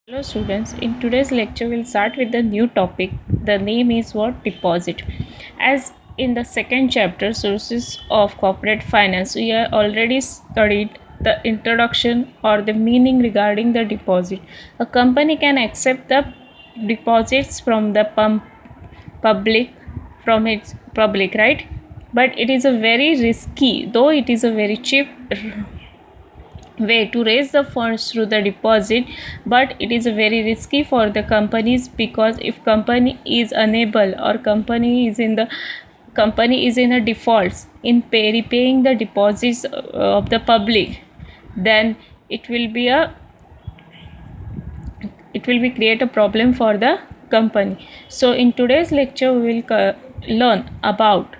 Hello students, in today's lecture we'll start with the new topic. The name is what? Deposit. As in the second chapter, sources of corporate finance, we have already studied the introduction or the meaning regarding the deposit. A company can accept the deposits from the public, from its public, right? But it is a very risky, though it is a very cheap way to raise the funds through the deposit, but it is very risky for the companies, because if company is unable or company is in a defaults in repaying the deposits of the public, then it will be a it will be create a problem for the company. So in today's lecture we will learn about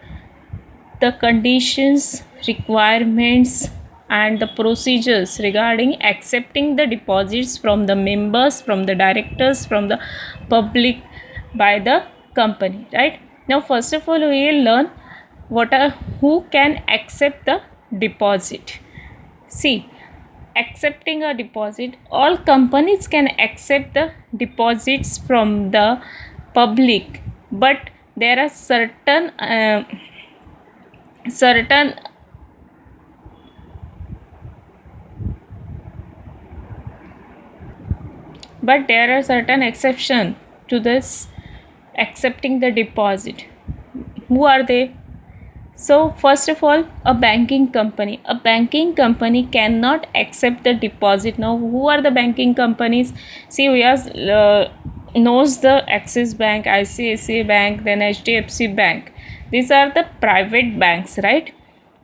the conditions, requirements, and the procedures regarding accepting the deposits from the members, from the directors, from the public by the company. Right now, first of all, we will learn who can accept the deposit. See, accepting a deposit, all companies can accept the deposits from the public, but there are certain but there are certain exceptions to this accepting the deposit. Who are they? So first of all, a banking company cannot accept the deposit. Now who are the banking companies? See, we are knows the Axis Bank, ICICI Bank, then HDFC Bank. These are the private banks, right?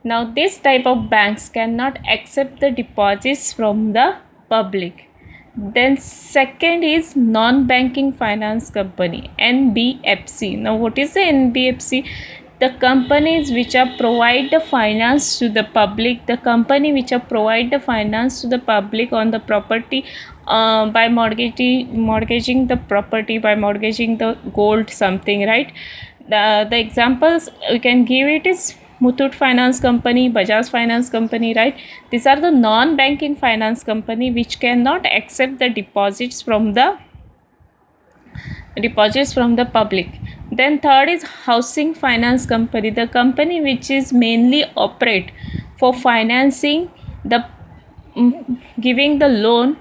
Now this type of banks cannot accept the deposits from the public. Then second is non-banking finance company, NBFC. Now what is the NBFC? The companies which are provide the finance to the public, the company which are provide the finance to the public on the property, by mortgaging the property, by mortgaging the gold, something, right? The examples we can give it is Muthoot Finance Company, Bajaj Finance Company, right? These are the non-banking finance company which cannot accept the deposits from the public. Then third is housing finance company, the company which is mainly operate for financing the giving the loan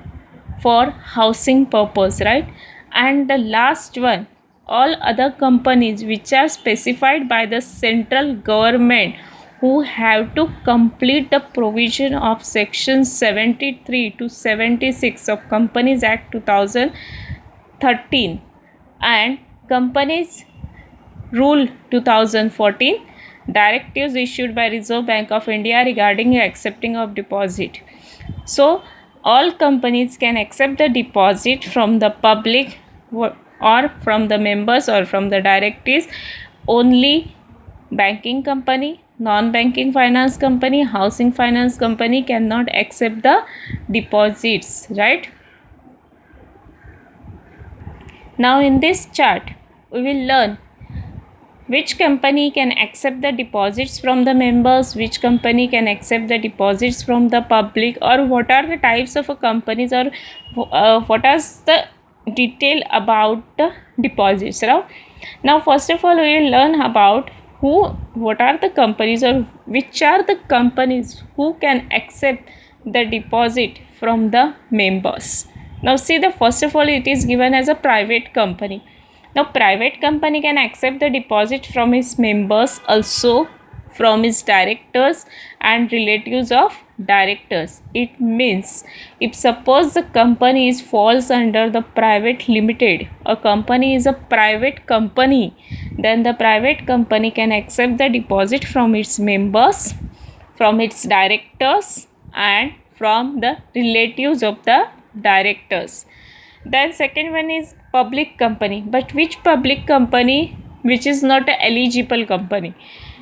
for housing purpose, right? And the last one, all other companies which are specified by the central government, who have to complete the provision of section 73 to 76 of Companies Act 2013 and Companies Rule 2014, directives issued by Reserve Bank of India regarding accepting of deposit. So all companies can accept the deposit from the public or from the members or from the directors. Only banking company, non-banking finance company, housing finance company cannot accept the deposits, right? Now in this chart we will learn which company can accept the deposits from the members, which company can accept the deposits from the public, or what are the types of companies, or what is the detail about the deposits. Now first of all we will learn about what are the companies, or which are the companies who can accept the deposit from the members. Now see, the first of all it is given as a private company. Now private company can accept the deposit from its members, also from its directors and relatives of directors. It means if suppose the company is falls under the private limited, a company is a private company, then the private company can accept the deposit from its members, from its directors, and from the relatives of the directors. Then second one is public company. But which public company? Which is not a eligible company.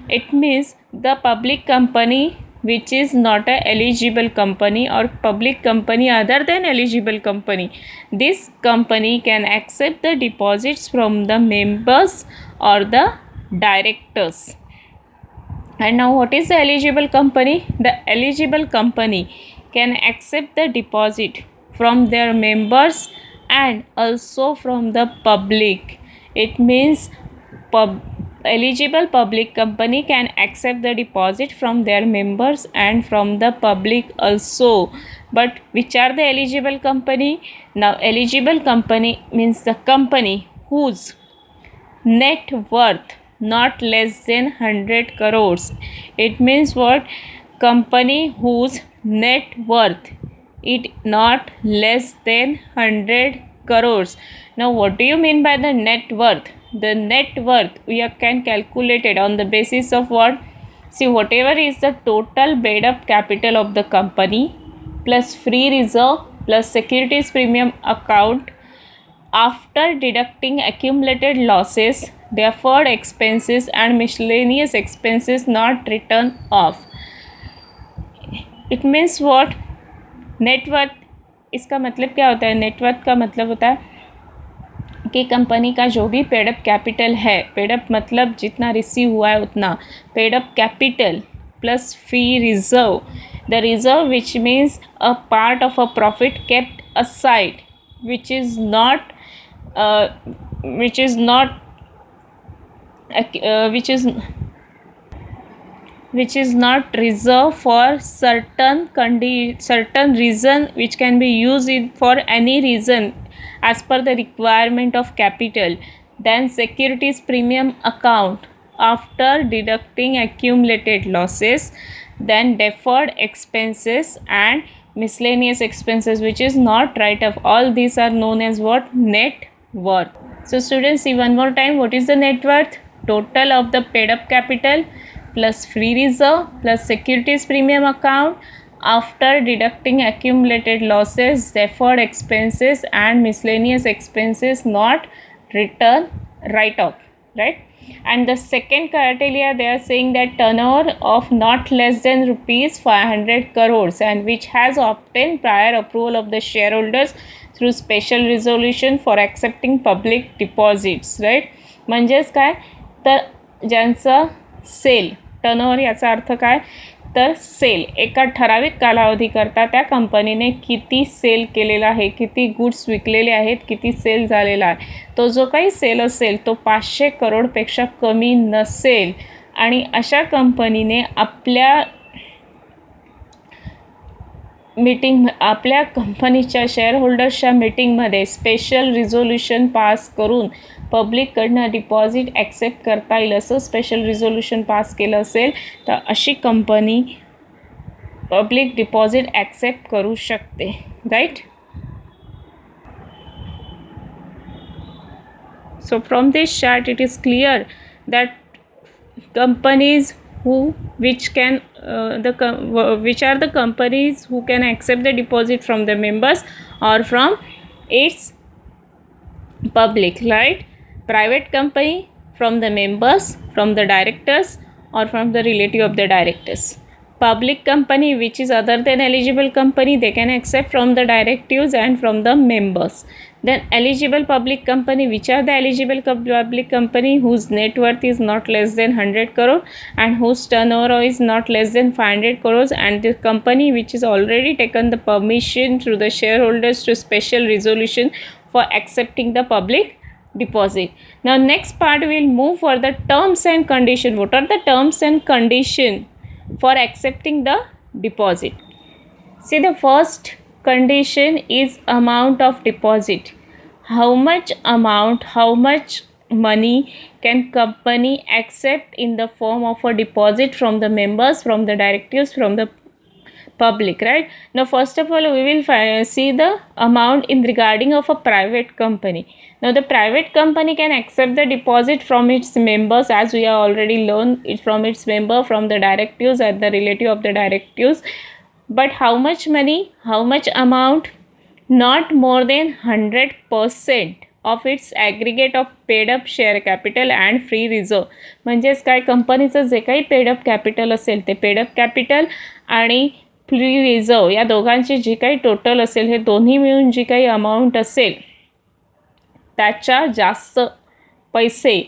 It means the public company which is not a eligible company, or public company other than eligible company. This company can accept the deposits from the members or the directors. And now what is the eligible company? The eligible company can accept the deposit from their members and also from the public. It means eligible public company can accept the deposit from their members and from the public also. But which are the eligible company? Now eligible company means the company whose net worth not less than 100 crores. It means what? Company whose net worth it not less than 100 crores. Now what do you mean by the net worth? The net worth we can calculate it on the basis of what? See, whatever is the total paid up capital of the company plus free reserve plus securities premium account after deducting accumulated losses, deferred expenses and miscellaneous expenses not written off. It means what? Net worth, इसका मतलब क्या होता है? Net worth का मतलब होता है कि कंपनी का जो भी पेड अप कैपिटल है, पेड अप मतलब जितना रिसीव हुआ है उतना, paid up capital plus free reserve, the reserve which means a part of a profit kept aside which is not which is not which is not reserved for certain reason, which can be used for any reason as per the requirement of capital. Then securities premium account after deducting accumulated losses, then deferred expenses and miscellaneous expenses which is not write off. All these are known as what? Net worth. So students, see one more time, what is the net worth? Total of the paid up capital plus free reserve plus securities premium account after deducting accumulated losses, deferred expenses and miscellaneous expenses not written write off, right? And the second criteria, they are saying that turnover of not less than rupees 500 crores and which has obtained prior approval of the shareholders through special resolution for accepting public deposits, right? म्हणजेच काय तर ज्यांचं cell turnover, याचा अर्थ काय तर cell एका ठराविक कालावधीकरता त्या कंपनीने किती सेल केलेला आहे, किती गुड्स विकलेले आहेत, किती सेल झालेला आहे, तो जो काही सेल असेल तो 500 करोडपेक्षा कमी नसेल आणि अशा कंपनीने आपल्या आपल्या कंपनीच्या शेअरहोल्डर्सच्या मीटिंगमध्ये स्पेशल रिझोल्युशन पास करून पब्लिककडनं डिपॉझिट ॲक्सेप्ट करता येईल असं स्पेशल रिझोल्युशन पास केलं असेल तर अशी कंपनी पब्लिक डिपॉझिट ॲक्सेप्ट करू शकते, right? So from this chart it is clear that companies which are the companies who can accept the deposit from the members or from its public, right? Private company from the members, from the directors or from the relative of the directors. Public company which is other than eligible company, they can accept from the directives and from the members. Then eligible public company, which are the eligible public company whose net worth is not less than 100 crore and whose turnover is not less than 500 crores, and the company which is already taken the permission through the shareholders to special resolution for accepting the public deposit. Now next part we will move for the terms and condition. What are the terms and condition for accepting the deposit? See, the first condition is amount of deposit. How much amount, how much money can company accept in the form of a deposit from the members, from the directives, from the public, right? Now first of all we will see the amount in regarding of a private company. Now the private company can accept the deposit from its members, as we have already learned it, from its member, from the directives and the relative of the directives. But how much money, how much amount? Not more than 100% of its aggregate of paid up share capital and free reserve. म्हणजेच काय, कंपनीचं जे काही paid up capital असेल ते paid up capital आणि free reserve या दोघांची जी काही टोटल असेल, हे दोन्ही मिळून जी काही अमाऊंट असेल त्याच्या जास्त पैसे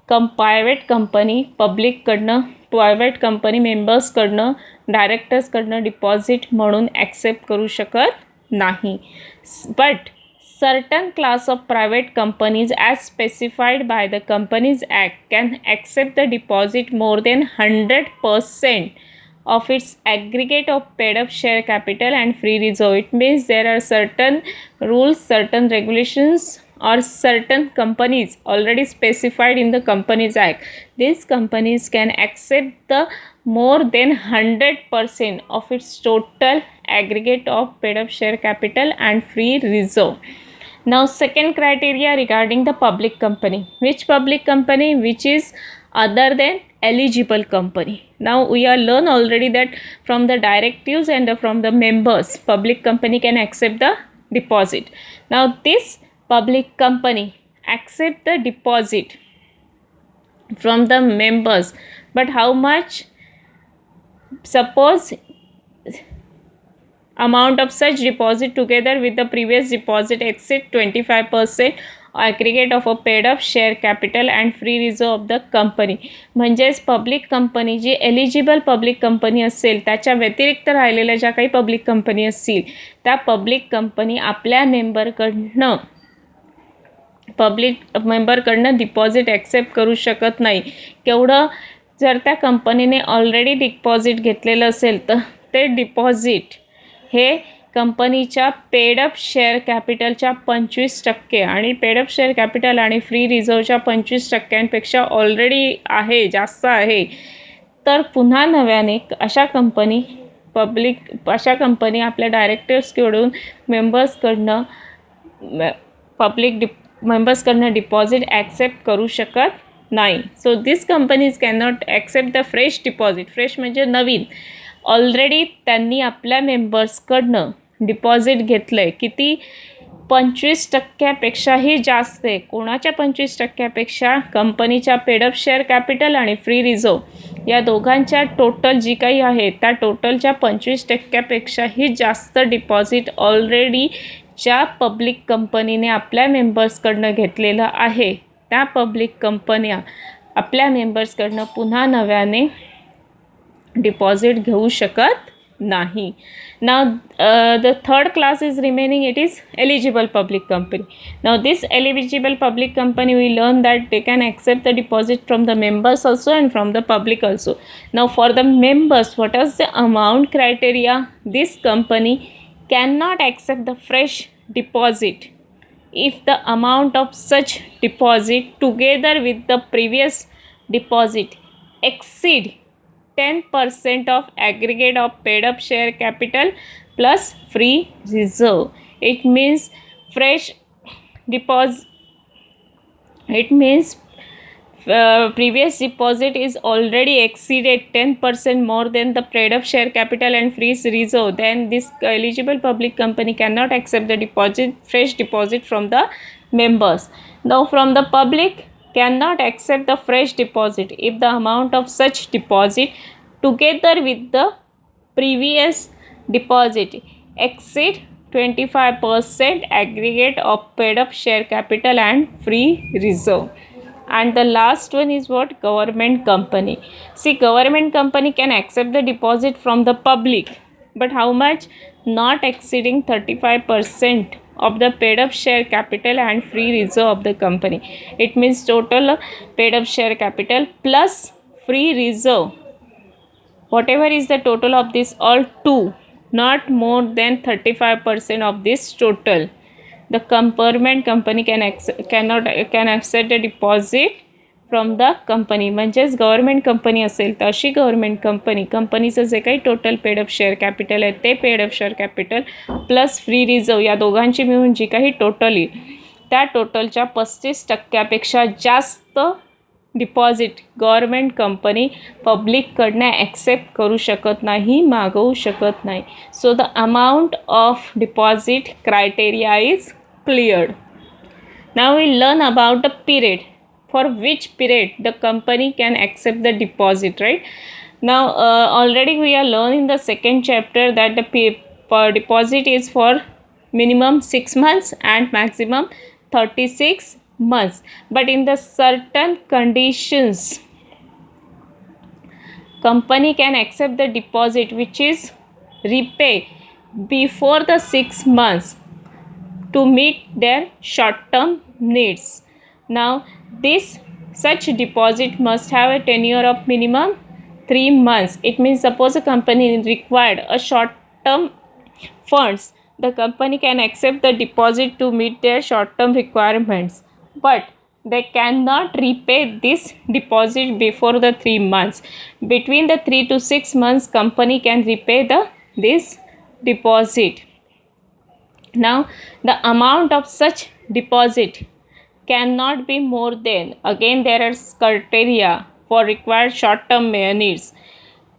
प्रायव्हेट कंपनी पब्लिककडनं, प्रायव्हेट कंपनी मेंबर्सकडनं, डायरेक्टर्सकडनं डिपॉझिट म्हणून ॲक्सेप्ट करू शकत नाही. But certain class of private companies as specified by the Companies Act can accept the deposit more than 100% of its aggregate of paid up share capital and free reserve. It means there are certain rules, certain regulations, or certain companies already specified in the Companies Act. These companies can accept the more than 100% of its total aggregate of paid up share capital and free reserve. Now, second criteria regarding the public company. Which public company? Which is other than eligible company. Now, we are learn already that from the directives and from the members, public company can accept the deposit. Now, this public company accept the deposit from the members, but how much? Suppose amount of such deposit together with the previous deposit exceed 25% aggregate of a paid up share capital and free reserve of the company. म्हणजेच public company जी eligible public company असेल त्याच्या व्यतिरिक्त राहिलेल्या ज्या काही public company असतील त्या public company आपल्या मेंबरकडनं डिपॉझिट ॲक्सेप्ट करू शकत नाही. केवढं? जर त्या कंपनीने ऑलरेडी डिपॉझिट घेतलेलं असेल तर ते डिपॉझिट हे कंपनीच्या पेडअप शेअर कॅपिटलच्या 25% आणि पेडअप शेअर कॅपिटल आणि फ्री रिझर्वच्या 25% ऑलरेडी आहे, जास्त आहे, तर पुन्हा नव्याने अशा कंपनी आपल्या डायरेक्टर्सकडून मेंबर्सकडनं डिपॉझिट ॲक्सेप्ट करू शकत नाही. So this companies can not accept the fresh deposit. Fresh म्हणजे नवीन. ऑलरेडी त्यांनी आपल्या मेंबर्सकडनं डिपॉझिट घेतलं आहे. किती? 25%पेक्षाही जास्त आहे. कोणाच्या 25%पेक्षा? कंपनीच्या पेडअप शेअर कॅपिटल आणि फ्री रिझर्व या दोघांच्या टोटल जी काही आहे त्या टोटलच्या 25%पेक्षाही जास्त डिपॉझिट ऑलरेडी ज्या पब्लिक कंपनीने आपल्या मेंबर्सकडनं घेतलेलं आहे त्या पब्लिक कंपन्या आपल्या मेंबर्सकडनं पुन्हा नव्याने डिपॉझिट घेऊ शकत नाही. Now the third class is remaining. It is eligible public company. Now this eligible public company, we learn that they can accept the deposit from the members also and from the public also. Now for the members, what is the amount criteria? This company cannot accept the fresh deposit if the amount of such deposit together with the previous deposit exceed 10% of aggregate of paid up share capital plus free reserve. It means fresh deposit. It means previous deposit is already exceeded 10% more than the paid up share capital and free reserve. Then this eligible public company cannot accept the fresh deposit from the members. Now from the public cannot accept the fresh deposit if the amount of such deposit together with the previous deposit exceed 25% aggregate of paid up share capital and free reserve. And the last one is what? Government company. See, government company can accept the deposit from the public, but how much? Not exceeding 35% of the paid up share capital and free reserve of the company. It means total paid up share capital plus free reserve, whatever is the total of this all two, not more than 35% of this total. The government company can accept the deposit from the company. म्हणजेच government company असेल तर अशी government कंपनीचं जे काही total paid up share capital आहे ते paid up share capital plus free reserve या दोघांची मिळून जी काही टोटल येईल त्या टोटलच्या 35% जास्त डिपॉझिट गव्हर्मेंट कंपनी पब्लिककडनं ॲक्सेप्ट करू शकत नाही, मागवू शकत नाही. So the amount of deposit criteria is cleared. Now we learn about the period for which period the company can accept the deposit, right? Now already we are learning the second chapter that the deposit is for minimum 6 months and maximum 36 months, but in the certain conditions company can accept the deposit which is repay before the 6 months to meet their short-term needs. Now, this such deposit must have a tenure of minimum 3 months. It means suppose a company required a short-term funds, the company can accept the deposit to meet their short-term requirements, but they cannot repay this deposit before the 3 months. Between the 3 to 6 months, company can repay this deposit. Now, the amount of such deposit cannot be more than, again there are criteria for required short-term needs,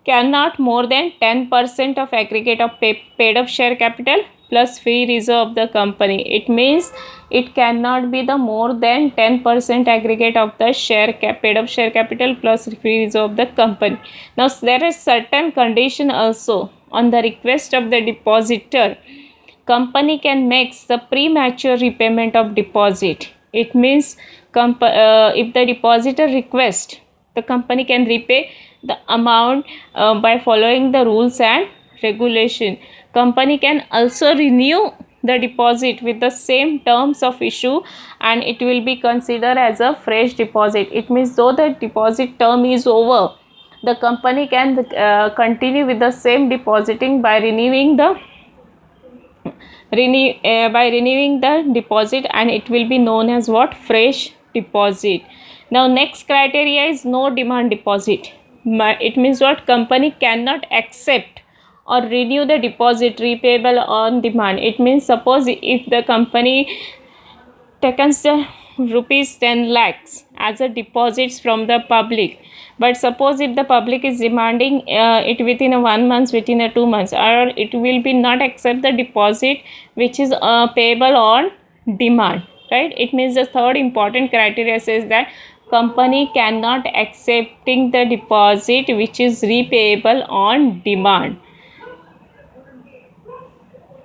cannot more than 10% of aggregate of paid up share capital plus free reserve of the company. It means it cannot be the more than 10% aggregate of the paid up share capital plus free reserve of the company. Now there is certain condition also. On the request of the depositor, company can make the premature repayment of deposit. It means if the depositor request, the company can repay the amount by following the rules and regulation. Company can also renew the deposit with the same terms of issue, and it will be considered as a fresh deposit. It means though the deposit term is over, the company can continue with the same depositing by renewing the deposit, and it will be known as what? Fresh deposit. Now next criteria is no demand deposit. It means what? Company cannot accept or renew the deposit repayable on demand. It means suppose if the company takes the rupees 10 lakhs as a deposits from the public, but suppose if the public is demanding it within a 1 month, within a 2 months, or it will be not accept the deposit which is payable on demand, right? It means the third important criteria says that company cannot accepting the deposit which is repayable on demand.